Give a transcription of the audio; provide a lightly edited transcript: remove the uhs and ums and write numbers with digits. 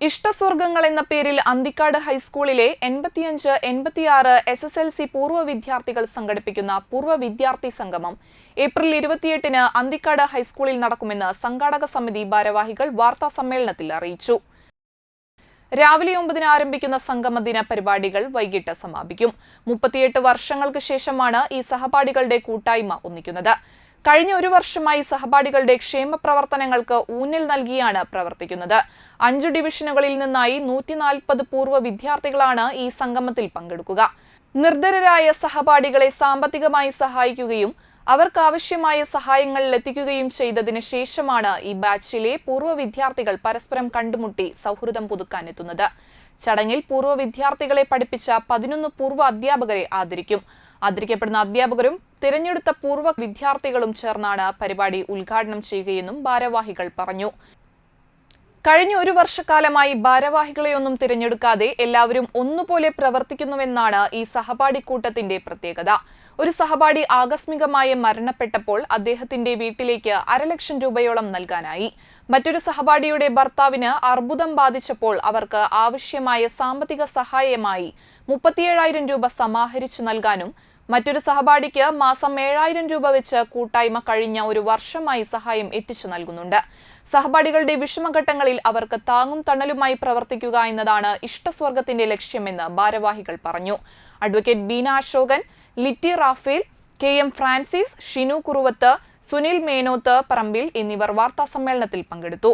ഇഷ്ടസ്വർഗങ്ങൾ എന്ന പേരിൽ അന്തിക്കാട് ഹൈസ്കൂളിലെ 85-86 SSLC പൂർവ്വ വിദ്യാർത്ഥികൾ സംഘടിപ്പിക്കുന്ന പൂർവ്വ വിദ്യാർത്ഥി സംഗമം ഏപ്രിൽ 28-ന് അന്തിക്കാട് ഹൈസ്കൂളിൽ നടക്കുമെന്ന് സംഘാടക സമിതി ഭാരവാഹികൾ വാർത്താസമ്മേളനത്തിൽ അറിയിച്ചു. രാവിലെ 9-ന് ആരംഭിക്കുന്ന സംഗമദിന പരിപാടികൾ വൈകിട്ട് സമാപിക്കും. 38 വർഷങ്ങൾക്ക് ശേഷമാണ് ഈ സഹപാഠികളുടെ കൂട്ടായ്മ ഒന്നിക്കുന്നത്. കഴിഞ്ഞ ഒരു വർഷമായി സഹപാഠികളുടെ ക്ഷേമ പ്രവർത്തനങ്ങൾക്ക് ഊന്നൽ നൽകിയാണ് പ്രവർത്തിക്കുന്നത്. 5 ഡിവിഷനുകളിൽ നിന്നായി 140 പൂർവ്വ വിദ്യാർത്ഥികളാണ് ഈ സംഗമത്തിൽ പങ്കെടുക്കുക. നിർധരരായ സഹപാഠികളെ സാമ്പത്തികമായി സഹായിക്കുകയും അവർക്കാവശ്യമായ സഹായങ്ങൾ എത്തിക്കുകയും ചെയ്തതിനു ശേഷമാണ് ഈ ബാച്ചിലെ പൂർവ്വ വിദ്യാർത്ഥികൾ പരസ്പരം കണ്ടുമുട്ടി സൗഹൃദം പുതുക്കാനെത്തുന്നത്. ചടങ്ങിൽ പൂർവ്വ വിദ്യാർത്ഥികളെ പഠിപ്പിച്ച 11 പൂർവ്വ അധ്യാപകരെ ആദരിക്കും. ആദരിക്കപ്പെടുന്ന അധ്യാപകരും തിരഞ്ഞെടുത്ത പൂർവ്വ വിദ്യാർത്ഥികളും ചേർന്നാണ് പരിപാടി ഉദ്ഘാടനം ചെയ്യുകയെന്നും ഭാരവാഹികൾ പറഞ്ഞു. കഴിഞ്ഞ ഒരു വർഷക്കാലമായി ഭാരവാഹികളെയൊന്നും തിരഞ്ഞെടുക്കാതെ എല്ലാവരും ഒന്നുപോലെ പ്രവർത്തിക്കുന്നുവെന്നാണ് ഈ സഹപാഠി കൂട്ടത്തിന്റെ പ്രത്യേകത. ഒരു സഹപാഠി ആകസ്മികമായി മരണപ്പെട്ടപ്പോൾ അദ്ദേഹത്തിന്റെ വീട്ടിലേക്ക് 500,000 രൂപയോളം നൽകാനായി. മറ്റൊരു സഹപാഠിയുടെ ഭർത്താവിന് അർബുദം ബാധിച്ചപ്പോൾ അവർക്ക് ആവശ്യമായ സാമ്പത്തിക സഹായമായി 37,000 രൂപ സമാഹരിച്ചു നൽകാനും മറ്റൊരു സഹപാഠിക്ക് മാസം 7,000 രൂപ വെച്ച് കൂട്ടായ്മ കഴിഞ്ഞ ഒരു വർഷമായി സഹായം എത്തിച്ചു നൽകുന്നുണ്ട്. സഹപാഠികളുടെ വിഷമഘട്ടങ്ങളിൽ അവർക്ക് താങ്ങും തണലുമായി പ്രവർത്തിക്കുക എന്നതാണ് ഇഷ്ടസ്വർഗത്തിന്റെ ലക്ഷ്യമെന്ന് ഭാരവാഹികൾ പറഞ്ഞു. Advocate Beena Ashokan, Litty Raphel, KM Francis, Shinu Kuruvath, Sunil Menoth Parambil എന്നിവർ വാർത്താസമ്മേളനത്തിൽ പങ്കെടുത്തു.